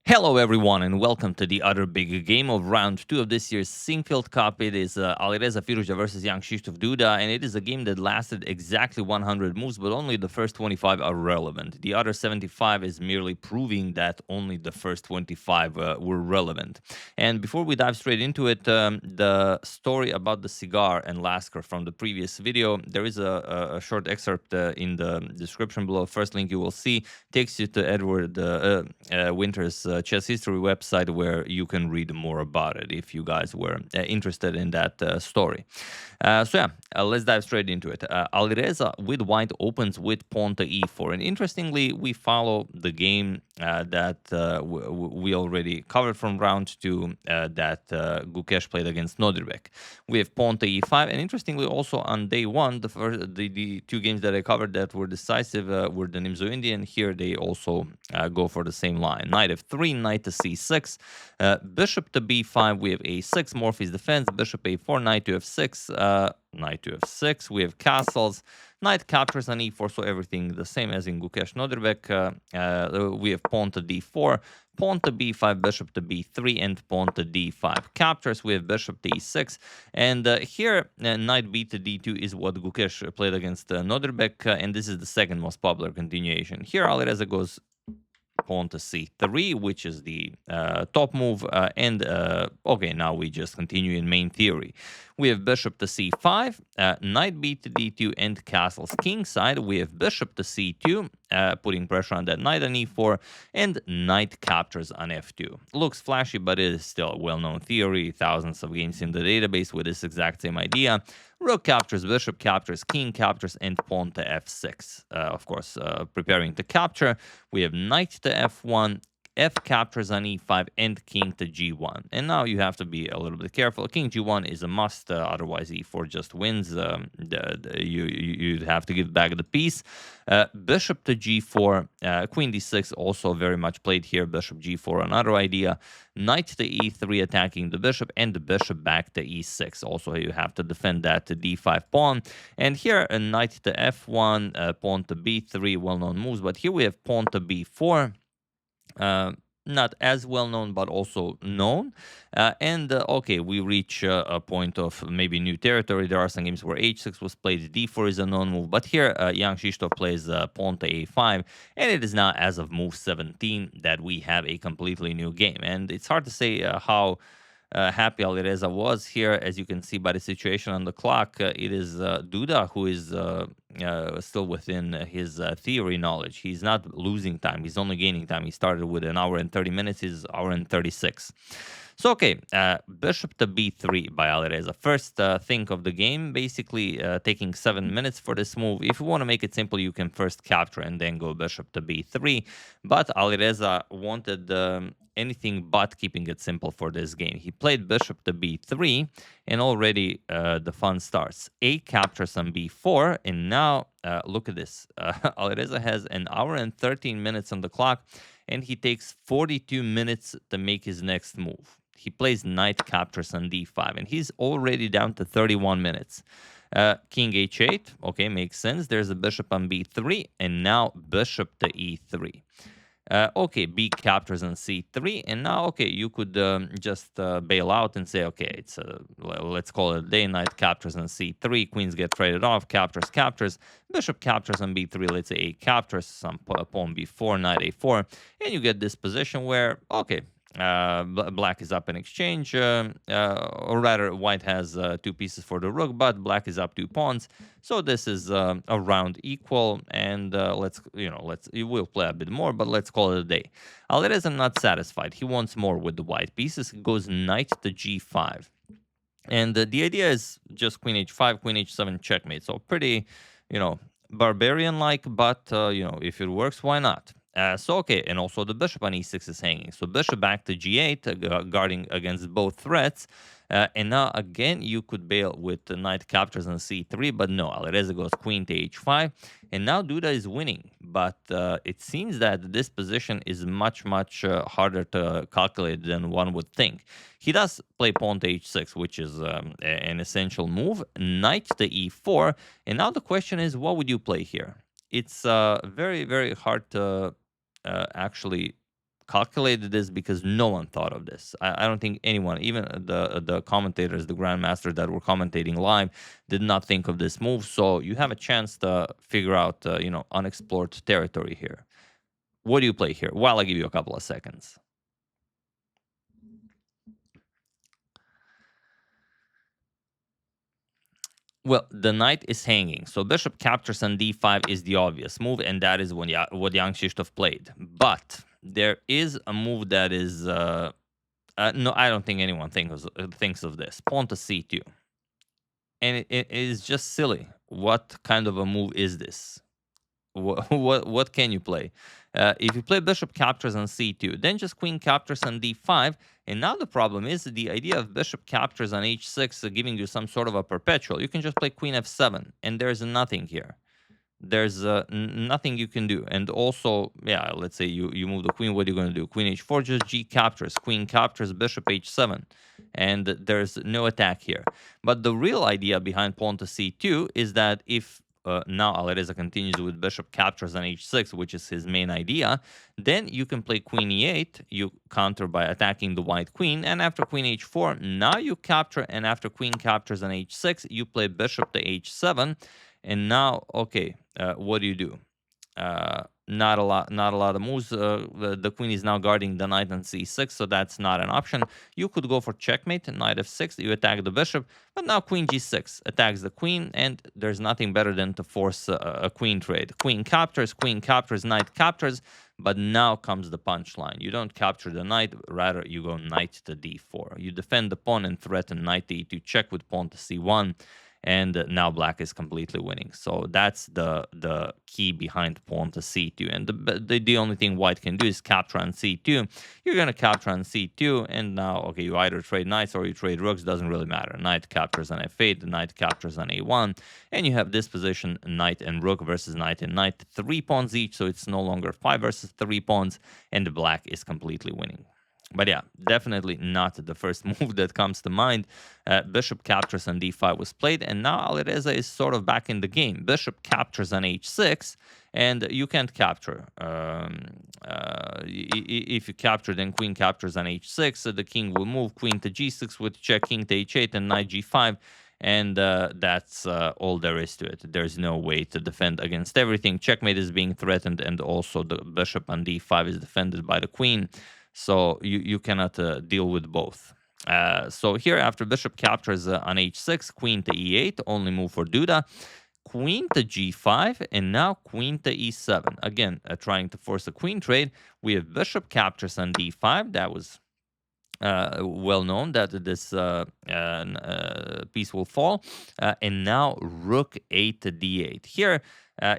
Hello, everyone, and welcome to the other big game of round two of this year's Sinquefield Cup. It is Alireza Firouzja versus Jan-Krzysztof Duda, and it is a game that lasted exactly 100 moves, but only the first 25 are relevant. The other 75 is merely proving that only the first 25 were relevant. And before we dive straight into it, the story about the cigar and Lasker from the previous video, there is a short excerpt in the description below. First link you will see takes you to Edward Winter's chess history website, where you can read more about it if you guys were interested in that story. Let's dive straight into it. Alireza with white opens with pawn to e4, and interestingly, we follow the game that we already covered from round two that Gukesh played against Nodirbek. We have pawn to e5, and interestingly, also on day one, the two games that I covered that were decisive were the Nimzo Indian. Here they also go for the same line. Knight f3, knight to c6, bishop to b5. We have a6, Morphy's defense, bishop a4, knight to f6, knight to f6. We have castles, knight captures on e4, so everything the same as in Gukesh Nodirbek. We have pawn to d4, pawn to b5, bishop to b3, and pawn to d5. Captures, we have bishop to e6, and here knight b to d2 is what Gukesh played against Nodirbek, and this is the second most popular continuation. Here Alireza goes pawn to c3, which is the top move, okay, now we just continue in main theory. We have bishop to c5, knight b to d2, and castles kingside. We have bishop to c2, putting pressure on that knight on e4, and knight captures on f2. Looks flashy, but it is still a well-known theory. Thousands of games in the database with this exact same idea. Rook captures, bishop captures, king captures, and pawn to f6. Of course, preparing to capture, we have knight to f1, f captures on e5, and king to g1. And now you have to be a little bit careful. King g1 is a must, otherwise e4 just wins. You'd have to give back the piece. Bishop to g4, queen d6 also very much played here. Bishop g4, another idea. Knight to e3 attacking the bishop, and the bishop back to e6. Also, you have to defend that to d5 pawn. And here, a knight to f1, pawn to b3, well-known moves. But here we have pawn to b4. Not as well known, but also known. Okay, we reach a point of maybe new territory. There are some games where h6 was played, d4 is a known move, but here Jan-Krzysztof plays pawn to a5, and it is now as of move 17 that we have a completely new game. And it's hard to say how happy Alireza was here. As you can see by the situation on the clock, it is Duda who is still within his theory knowledge. He's not losing time. He's only gaining time. He started with an hour and 30 minutes. He's hour and 36. So, okay, bishop to b3 by Alireza. First think of the game, basically taking 7 minutes for this move. If you want to make it simple, you can first capture and then go bishop to b3. But Alireza wanted anything but keeping it simple for this game. He played bishop to b3, and already the fun starts. A captures on b4, and now look at this. Alireza has an hour and 13 minutes on the clock, and he takes 42 minutes to make his next move. He plays knight captures on d5, and he's already down to 31 minutes. King h8, okay, makes sense. There's a bishop on b3, and now bishop to e3. Okay, b captures on c3, and now, okay, you could just bail out and say, okay, it's let's call it a day. Knight captures on c3, queens get traded off, captures, bishop captures on b3, let's say a captures, some pawn b4, knight a4, and you get this position where, okay, black is up in exchange, or rather, white has 2 pieces for the rook, but black is up 2 pawns. So this is around equal, and we'll play a bit more, but let's call it a day. Alireza not satisfied. He wants more with the white pieces. He goes knight to g5, and the idea is just queen h5, queen h7, checkmate. So pretty, barbarian-like, but if it works, why not? Okay, and also the bishop on e6 is hanging. So bishop back to g8, guarding against both threats. And now, again, you could bail with the knight captures on c3, but no, Alireza goes queen to h5. And now Duda is winning. But it seems that this position is much, much harder to calculate than one would think. He does play pawn to h6, which is an essential move. Knight to e4. And now the question is, what would you play here? It's very, very hard to actually calculated this because no one thought of this. I don't think anyone, even the commentators, the grandmasters that were commentating live, did not think of this move. So you have a chance to figure out, unexplored territory here. What do you play here? Well, I'll give you a couple of seconds. Well, the knight is hanging, so bishop captures on d5 is the obvious move, and that is what Jan-Krzysztof played. But there is a move that is no, I don't think anyone thinks of this. Pawn to c2, and it is just silly. What kind of a move is this? What can you play? If you play bishop captures on c2, then just queen captures on d5, and now the problem is the idea of bishop captures on h6 giving you some sort of a perpetual. You can just play queen f7, and there's nothing here. There's nothing you can do. And also, yeah, let's say you move the queen. What are you going to do? Queen h4, just g captures. Queen captures, bishop h7. And there's no attack here. But the real idea behind pawn to c2 is that if now Alireza continues with bishop captures on h6, which is his main idea, then you can play queen e8, you counter by attacking the white queen, and after queen h4, now you capture, and after queen captures on h6, you play bishop to h7, and now, okay, what do you do? Not a lot of moves. The queen is now guarding the knight on c6, so that's not an option. You could go for checkmate, knight f6, you attack the bishop, but now queen g6 attacks the queen, and there's nothing better than to force a queen trade. Queen captures, knight captures, but now comes the punchline. You don't capture the knight, rather you go knight to d4. You defend the pawn and threaten knight to e2 check with pawn to c1. And now black is completely winning. So that's the key behind pawn to c2. And the only thing white can do is capture on c2. You're going to capture on c2, and now, okay, you either trade knights or you trade rooks, doesn't really matter. Knight captures on f8, the knight captures on a1, and you have this position, knight and rook versus knight and knight, 3 pawns each, so it's no longer 5 versus 3 pawns, and the black is completely winning. But yeah, definitely not the first move that comes to mind. Bishop captures on d5 was played, and now Alireza is sort of back in the game. Bishop captures on h6, and you can't capture. If you capture, then queen captures on h6, so the king will move, queen to g6 with check, king to h8, and knight g5. And that's all there is to it. There's no way to defend against everything. Checkmate is being threatened, and also the bishop on d5 is defended by the queen. So you cannot deal with both. So here, after bishop captures on h6, queen to e8, only move for Duda, queen to g5, and now queen to e7. Again, trying to force a queen trade. We have bishop captures on d5. That was well known that this piece will fall. And now rook 8 to d8. Here,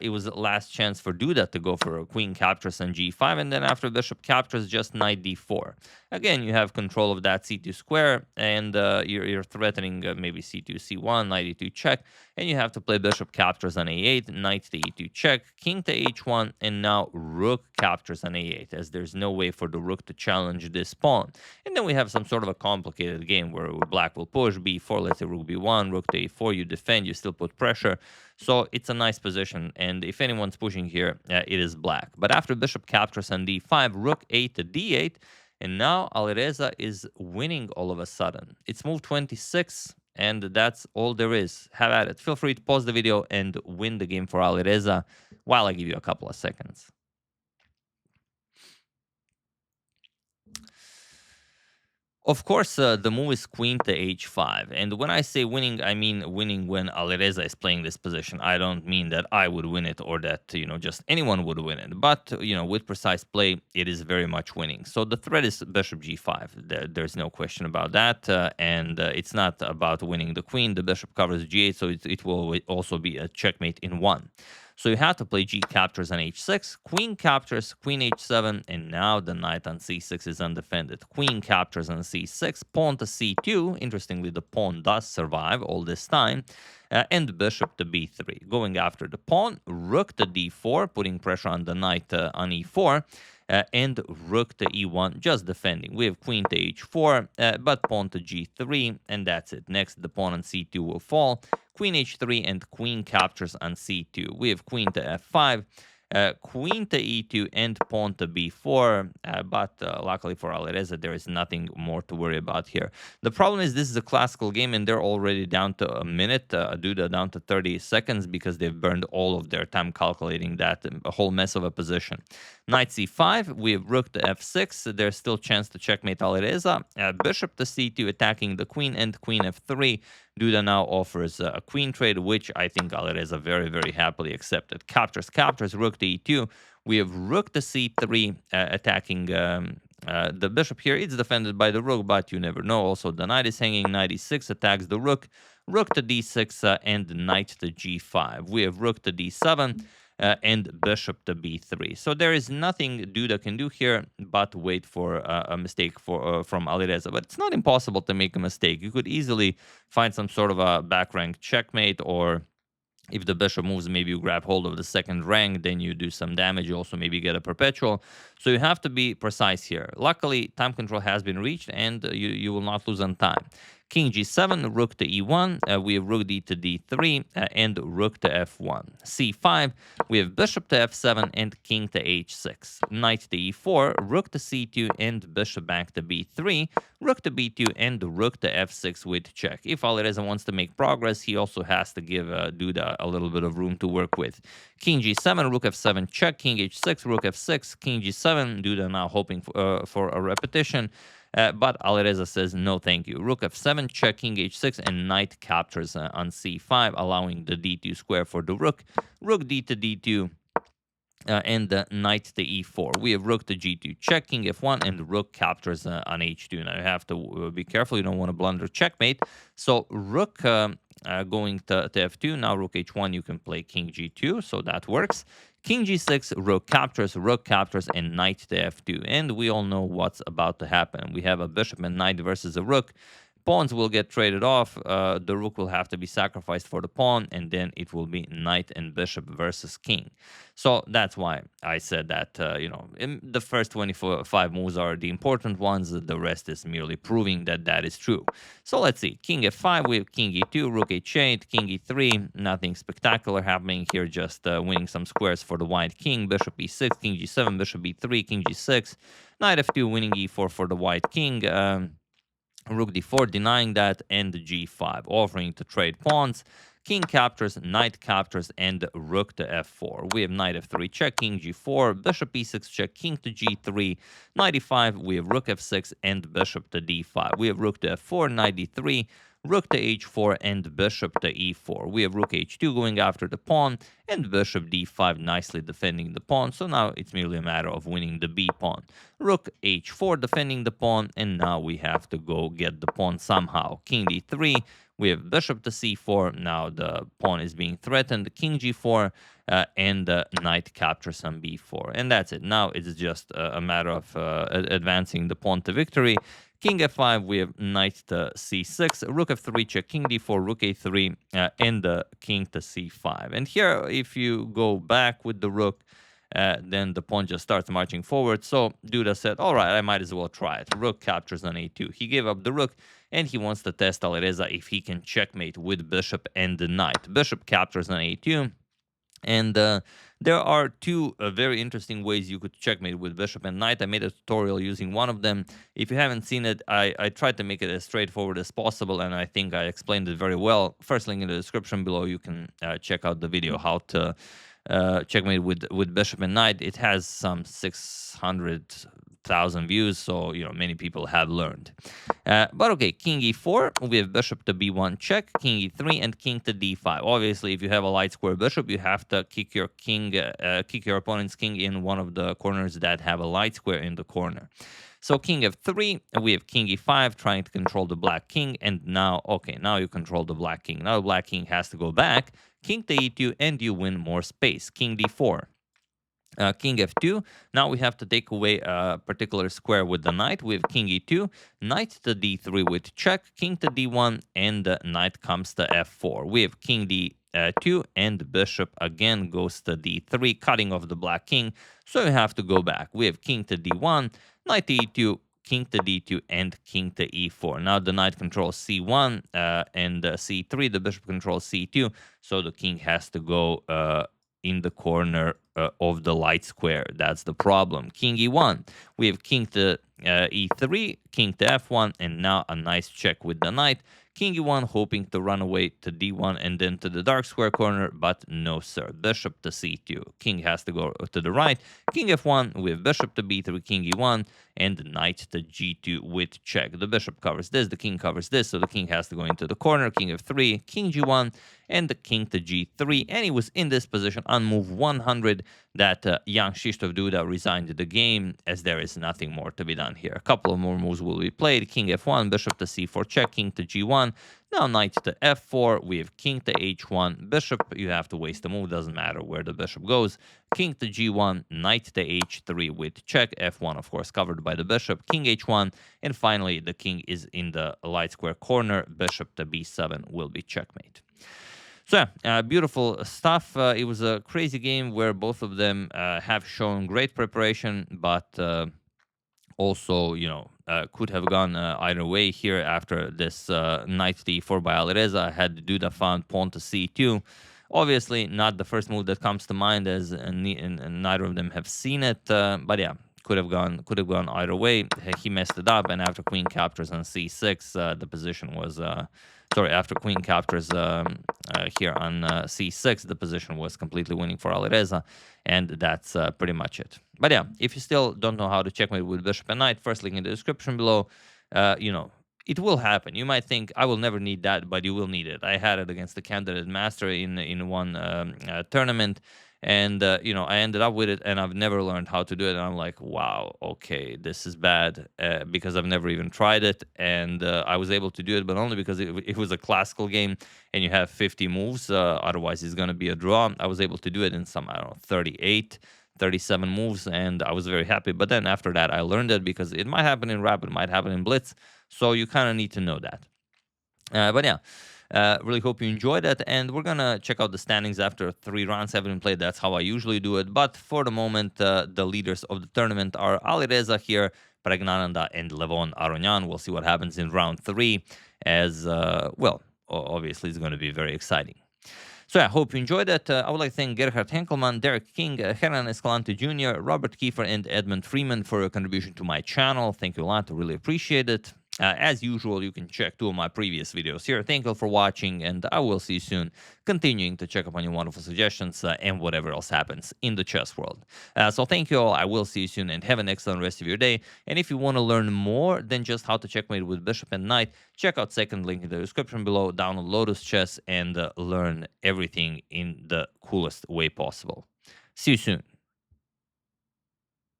it was the last chance for Duda to go for a queen captures on g5, and then after bishop captures, just knight d4. Again, you have control of that c2 square, and you're threatening maybe c2, c1, knight e2 check, and you have to play bishop captures on a8, knight to e2 check, king to h1, and now rook captures on a8, as there's no way for the rook to challenge this pawn. And then we have some sort of a complicated game where black will push b4, let's say rook b1, rook to a4, you defend, you still put pressure. So it's a nice position, and if anyone's pushing here, it is black. But after bishop captures on d5, rook 8 to d8, and now Alireza is winning all of a sudden. It's move 26, and that's all there is. Have at it. Feel free to pause the video and win the game for Alireza while I give you a couple of seconds. Of course, the move is queen to h5. And when I say winning, I mean winning when Alireza is playing this position. I don't mean that I would win it or that, just anyone would win it. But, with precise play, it is very much winning. So the threat is bishop g5. There's no question about that. And it's not about winning the queen. The bishop covers g8, so it will also be a checkmate in one. So you have to play g captures on h6, queen captures, queen h7, and now the knight on c6 is undefended. Queen captures on c6, pawn to c2. Interestingly, the pawn does survive all this time. And bishop to b3. Going after the pawn, rook to d4, putting pressure on the knight on e4. And rook to e1, just defending. We have queen to h4, but pawn to g3, and that's it. Next, the pawn on c2 will fall. Queen h3 and queen captures on c2. We have queen to f5, Queen to e2 and pawn to b4, but luckily for Alireza, there is nothing more to worry about here. The problem is this is a classical game, and they're already down to a minute, Duda down to 30 seconds because they've burned all of their time calculating that, a whole mess of a position. Knight c5, we have rook to f6, there's still chance to checkmate Alireza. Bishop to c2 attacking the queen, and queen f3. Duda now offers a queen trade, which I think Alireza very, very happily accepted. Captures, rook to e2. We have rook to c3 attacking the bishop here. It's defended by the rook, but you never know. Also, the knight is hanging. Knight e6 attacks the rook. Rook to d6 and knight to g5. We have rook to d7 and bishop to b3. So there is nothing Duda can do here but wait for a mistake from Alireza. But it's not impossible to make a mistake. You could easily find some sort of a back rank checkmate, or if the bishop moves, maybe you grab hold of the second rank, then you do some damage. You also maybe get a perpetual. So you have to be precise here. Luckily, time control has been reached, and you will not lose on time. King g7, rook to e1, we have rook d to d3, and rook to f1. c5, we have bishop to f7 and king to h6. Knight to e4, rook to c2 and bishop back to b3, rook to b2 and rook to f6 with check. If Alireza wants to make progress, he also has to give Duda a little bit of room to work with. King g7, rook f7 check, king h6, rook f6, king g7, Duda now hoping for a repetition. But Alireza says, no, thank you. Rook f7, check, king h6, and knight captures on c5, allowing the d2 square for the rook. Rook d to d2, and knight to e4. We have rook to g2, check, king f1, and rook captures on h2. Now you have to be careful. You don't want to blunder checkmate. So rook going to f2. Now rook h1, you can play king g2, so that works. King g6, rook captures, and knight to f2. And we all know what's about to happen. We have a bishop and knight versus a rook. Pawns will get traded off. The rook will have to be sacrificed for the pawn, and then it will be knight and bishop versus king. So that's why I said that, the first 25 moves are the important ones. The rest is merely proving that that is true. So let's see. King f5, we have king e2, rook h8, king e3. Nothing spectacular happening here, just winning some squares for the white king. Bishop e6, king g7, bishop e3, king g6. Knight f2, winning e4 for the white king. Rook d4, denying that, and g5, offering to trade pawns. King captures, knight captures, and rook to f4. We have knight f3 check, king g4, bishop e6 check, king to g3, knight e5, we have rook f6, and bishop to d5. We have rook to f4, knight d3, rook to h4, and bishop to e4. We have rook h2 going after the pawn, and bishop d5 nicely defending the pawn. So now it's merely a matter of winning the b pawn. Rook h4 defending the pawn, and now we have to go get the pawn somehow. King d3, we have bishop to c4. Now the pawn is being threatened. King g4, and knight captures on b4. And that's it. Now it's just a matter of advancing the pawn to victory. King f5, we have knight to c6, rook f3 check, king d4, rook a3, and the king to c5. And here, if you go back with the rook, then the pawn just starts marching forward. So Duda said, all right, I might as well try it. Rook captures on a2. He gave up the rook, and he wants to test Alireza if he can checkmate with bishop and the knight. Bishop captures on a2. And there are two very interesting ways you could checkmate with bishop and knight. I made a tutorial using one of them. If you haven't seen it, I tried to make it as straightforward as possible, and I think I explained it very well. First link in the description below, you can check out the video how to checkmate with bishop and knight. It has some 600,000 views, so many people have learned. But okay, king e4, we have bishop to b1 check, king e3, and king to d5. Obviously, if you have a light square bishop, you have to kick your opponent's king in one of the corners that have a light square in the corner. So king f3, we have king e5 trying to control the black king, and now you control the black king. Now the black king has to go back, king to e2, and you win more space. King d4. King f2. Now we have to take away a particular square with the knight. We have king e2, knight to d3 with check, king to d1, and the knight comes to f4. We have king d2, and bishop again goes to d3, cutting off the black king. So you have to go back. We have king to d1, knight to e2, king to d2, and king to e4. Now the knight controls c1 and c3. The bishop controls c2, so the king has to go in the corner of the light square. That's the problem. King e1. We have king to e3, king to f1, and now a nice check with the knight. King e1, hoping to run away to d1 and then to the dark square corner, but no, sir. Bishop to c2. King has to go to the right. King f1 with bishop to b3, king e1, and knight to g2 with check. The bishop covers this, the king covers this, so the king has to go into the corner. King f3, king g1, and the king to g3. And he was in this position on move 100 that Jan-Krzysztof Duda resigned the game, as there is nothing more to be done here. A couple of more moves will be played. King f1, bishop to c4 check, king to g1. Now knight to f4. We have king to h1. Bishop, you have to waste a move. Doesn't matter where the bishop goes. King to g1. Knight to h3 with check. f1, of course, covered by the bishop. King h1. And finally, the king is in the light square corner. Bishop to b7 will be checkmate. So, beautiful stuff. It was a crazy game where both of them have shown great preparation, but also, could have gone either way here after this knight to e4 by Alireza. Had Duda found pawn to c2. Obviously, not the first move that comes to mind, as neither of them have seen it. But yeah, could have gone either way. He messed it up, and after queen captures on c6, the position was. After queen captures here on c6, the position was completely winning for Alireza, and that's pretty much it. But yeah, if you still don't know how to checkmate with bishop and knight, first link in the description below. It will happen. You might think, I will never need that, but you will need it. I had it against the candidate master in one tournament, and I ended up with it, and I've never learned how to do it. And I'm like, wow, okay, this is bad, because I've never even tried it, and I was able to do it, but only because it was a classical game, and you have 50 moves. Otherwise, it's going to be a draw. I was able to do it in some, 38, 37 moves, and I was very happy. But then after that, I learned it, because it might happen in rapid, it might happen in blitz, so you kind of need to know that. But yeah. Really hope you enjoyed it, and we're gonna check out the standings after 3 rounds have been played. That's how I usually do it, but for the moment, the leaders of the tournament are Alireza here, Pregnananda, and Levon Aronyan. We'll see what happens in round 3, as obviously it's going to be very exciting. So I hope you enjoyed it. I would like to thank Gerhard Henkelmann, Derek King, Hernan Escalante Jr., Robert Kiefer, and Edmund Freeman for your contribution to my channel. Thank you a lot. I really appreciate it. As usual, you can check 2 of my previous videos here. Thank you for watching, and I will see you soon, continuing to check up on your wonderful suggestions and whatever else happens in the chess world. So thank you all. I will see you soon, and have an excellent rest of your day. And if you want to learn more than just how to checkmate with bishop and knight, check out second link in the description below. Download Lotus Chess and learn everything in the coolest way possible. See you soon.